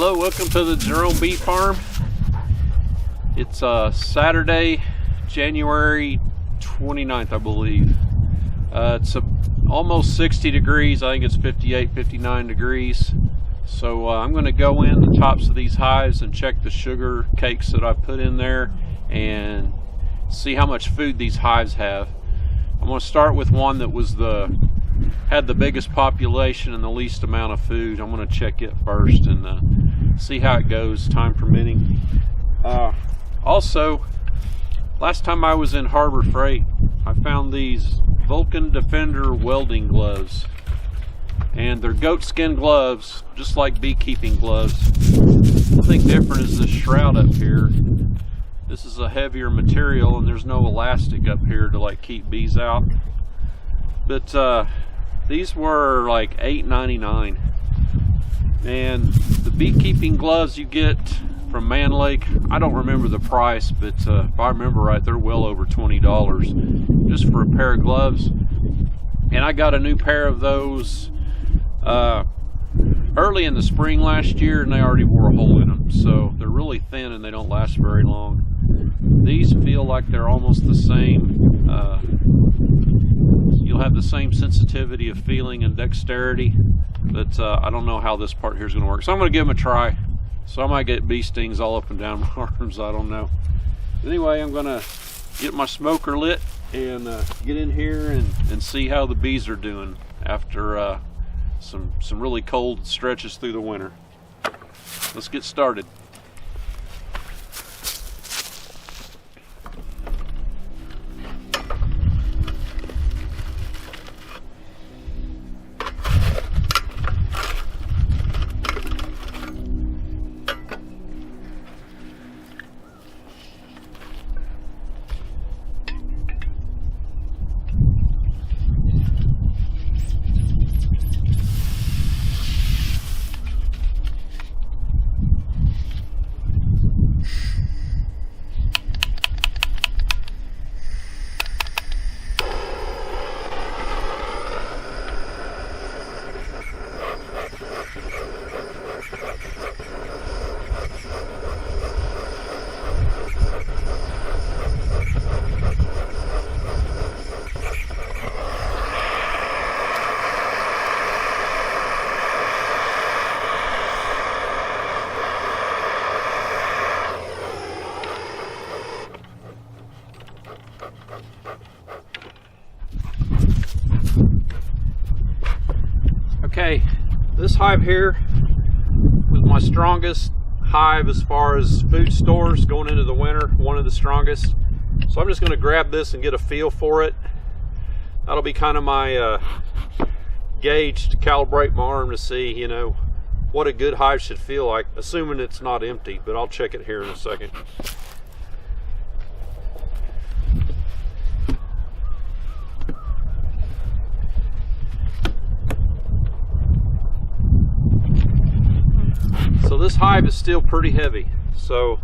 Hello, welcome to the Jerome Bee Farm. It's Saturday, January 29th, I believe. It's almost 60 degrees. I think it's 58, 59 degrees. So I'm going to go in the tops of these hives and check the sugar cakes that I put in there and see how much food these hives have. I'm going to start with one that was had the biggest population and the least amount of food. I'm going to check it first and see how it goes, time permitting. Also, last time I was in Harbor Freight, I found these Vulcan Defender welding gloves, and they're goat skin gloves, just like beekeeping gloves. The thing different is this shroud up here. This is a heavier material and there's no elastic up here to like keep bees out. But these were like $8.99, and the beekeeping gloves you get from Man Lake, I don't remember the price, but if I remember right, they're well over $20 just for a pair of gloves. And I got a new pair of those early in the spring last year, and they already wore a hole in them, so they're really thin and they don't last very long. These feel like they're almost the same. You'll have the same sensitivity of feeling and dexterity, but I don't know how this part here is going to work. So I'm going to give them a try. So I might get bee stings all up and down my arms, I don't know. Anyway, I'm going to get my smoker lit and get in here and see how the bees are doing after some really cold stretches through the winter. Let's get started. Okay, this hive here was my strongest hive as far as food stores going into the winter, one of the strongest. So I'm just going to grab this and get a feel for it. That'll be kind of my gauge to calibrate my arm to see, you know, what a good hive should feel like, assuming it's not empty, but I'll check it here in a second. So this hive is still pretty heavy, so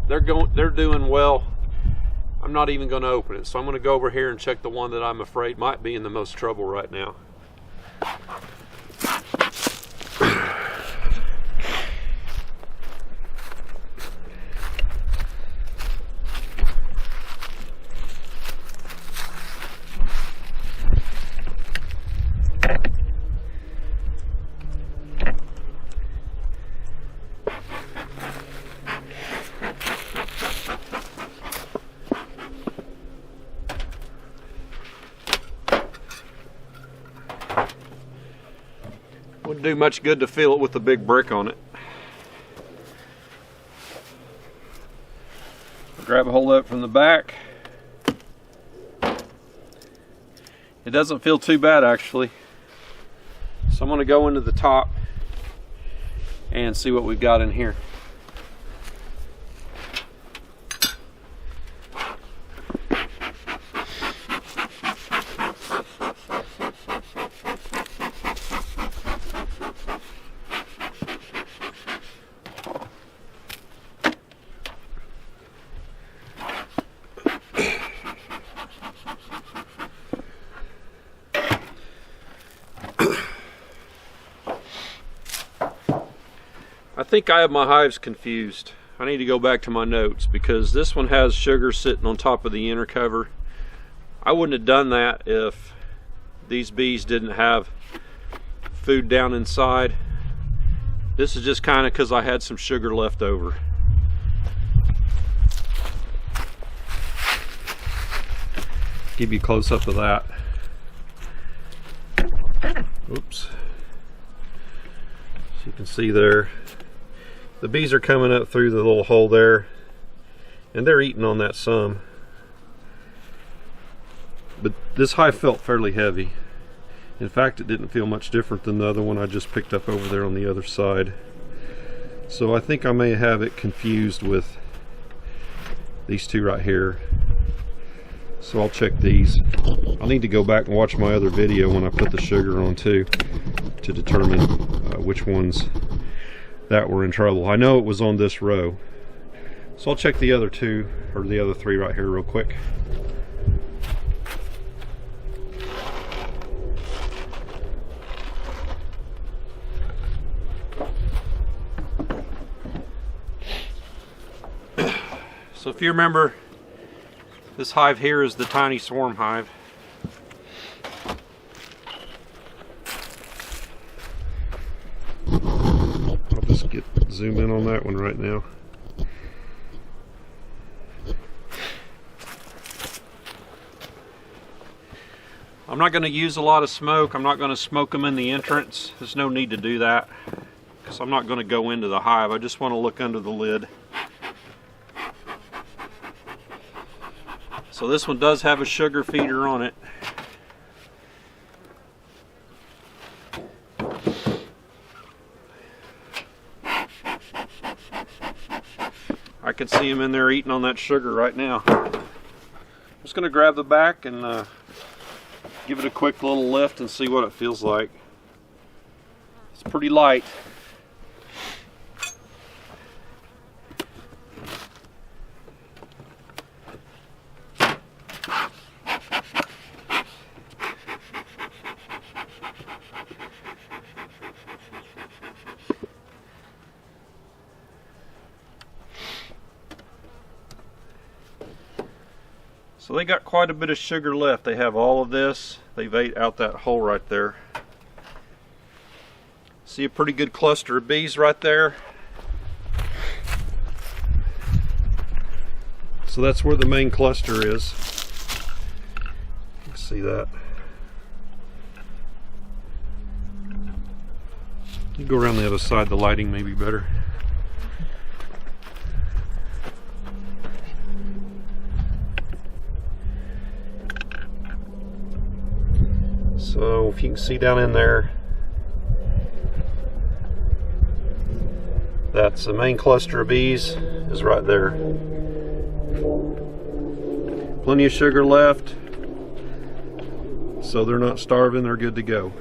they're doing well. I'm not even going to open it, so I'm going to go over here and check the one that I'm afraid might be in the most trouble right now. Wouldn't do much good to feel it with a big brick on it. Grab a hold of it from the back. It doesn't feel too bad actually. So I'm going to go into the top and see what we've got in here. think I have my hives confused. I need to go back to my notes because this one has sugar sitting on top of the inner cover. I wouldn't have done that if these bees didn't have food down inside. This is just kind of because I had some sugar left over. Give you a close up of that. Oops. So you can see there, the bees are coming up through the little hole there, and they're eating on that some. But this hive felt fairly heavy. In fact, it didn't feel much different than the other one I just picked up over there on the other side. So I think I may have it confused with these two right here. So I'll check these. I'll need to go back and watch my other video when I put the sugar on too, to determine which ones that were in trouble. I know it was on this row. So I'll check the other two, or the other three right here real quick. So if you remember, this hive here is the tiny swarm hive. I'll just zoom in on that one right now. I'm not going to use a lot of smoke. I'm not going to smoke them in the entrance. There's no need to do that because I'm not going to go into the hive. I just want to look under the lid. So this one does have a sugar feeder on it. I can see him in there eating on that sugar right now. I'm just going to grab the back and give it a quick little lift and see what it feels like. It's pretty light. So they got quite a bit of sugar left. They have all of this. They've ate out that hole right there. See a pretty good cluster of bees right there. So that's where the main cluster is. You can see that. You go around the other side, the lighting may be better. So if you can see down in there, that's the main cluster of bees is right there. Plenty of sugar left, so they're not starving, they're good to go.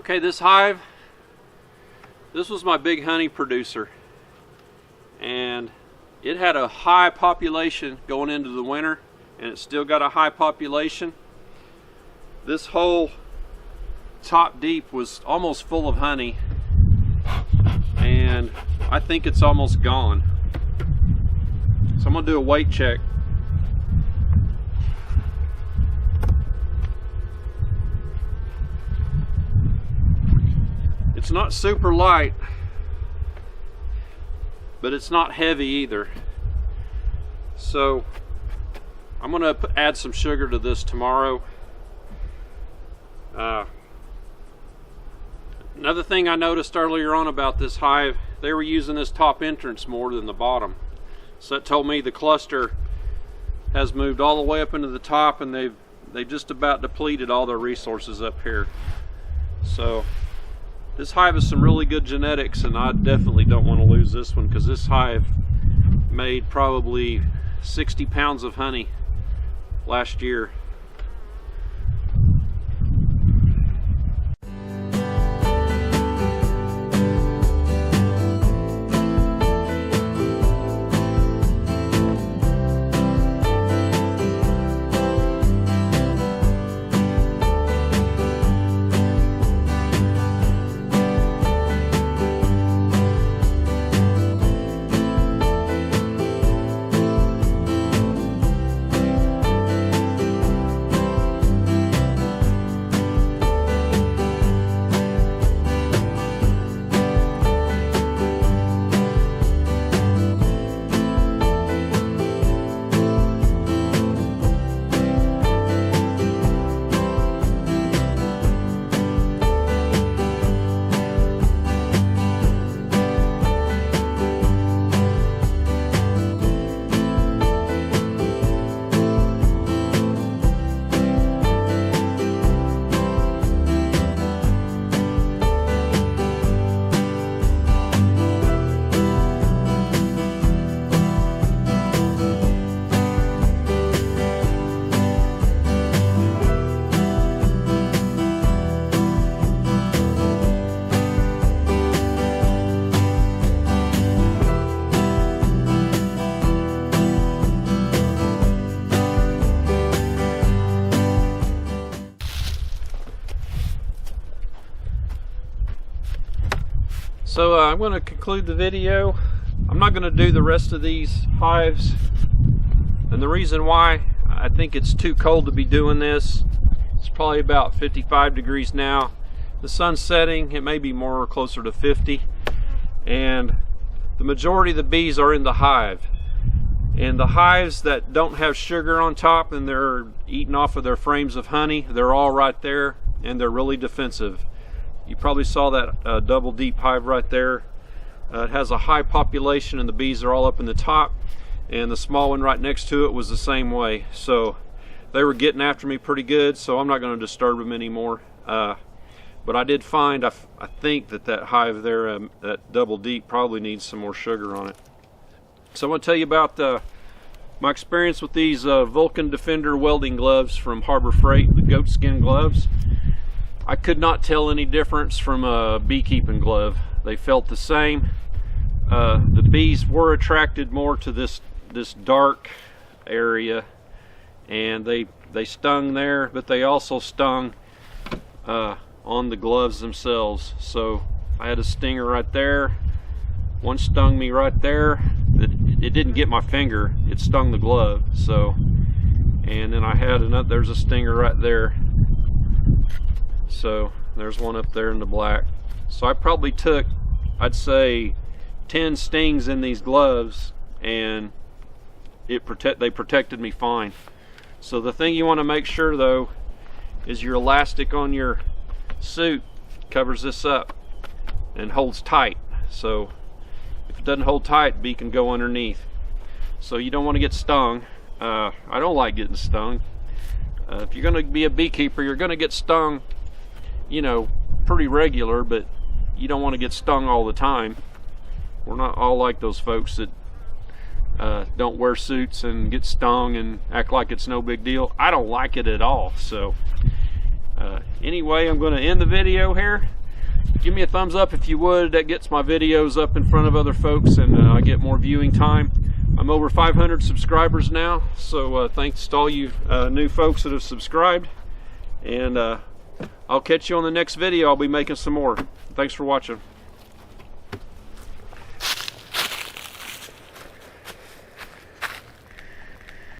Okay, this hive, this was my big honey producer, and it had a high population going into the winter, and it still got a high population. This whole top deep was almost full of honey, and I think it's almost gone. So I'm gonna do a weight check. It's not super light, but it's not heavy either. So I'm gonna add some sugar to this tomorrow. Another thing I noticed earlier on about this hive, they were using this top entrance more than the bottom. So that told me the cluster has moved all the way up into the top, and they've just about depleted all their resources up here. So this hive has some really good genetics, and I definitely don't want to lose this one, because this hive made probably 60 pounds of honey last year. So I'm going to conclude the video. I'm not going to do the rest of these hives, and the reason why, I think it's too cold to be doing this. It's probably about 55 degrees now. The sun's setting, it may be more closer to 50, and the majority of the bees are in the hive. And the hives that don't have sugar on top and they're eating off of their frames of honey, they're all right there, and they're really defensive. You probably saw that double deep hive right there. It has a high population, and the bees are all up in the top, and the small one right next to it was the same way. So they were getting after me pretty good, so I'm not going to disturb them anymore. But I did find, I think that hive there, that double deep, probably needs some more sugar on it. So I'm going to tell you about my experience with these Vulcan Defender welding gloves from Harbor Freight, the goatskin gloves. I could not tell any difference from a beekeeping glove. They felt the same. The bees were attracted more to this dark area, and they stung there, but they also stung on the gloves themselves. So I had a stinger right there. One stung me right there. It didn't get my finger, it stung the glove. So, and then I had another, there's a stinger right there. So there's one up there in the black. So I probably took, I'd say, 10 stings in these gloves, and they protected me fine. So the thing you want to make sure though is your elastic on your suit covers this up and holds tight. So if it doesn't hold tight, bee can go underneath. So you don't want to get stung. I don't like getting stung. If you're going to be a beekeeper, you're going to get stung, you know, pretty regular, but you don't want to get stung all the time. We're not all like those folks that don't wear suits and get stung and act like it's no big deal. I don't like it at all. So anyway, I'm going to end the video here. Give me a thumbs up if you would. That gets my videos up in front of other folks, and I get more viewing time. I'm over 500 subscribers now, so thanks to all you new folks that have subscribed. And I'll catch you on the next video. I'll be making some more. Thanks for watching.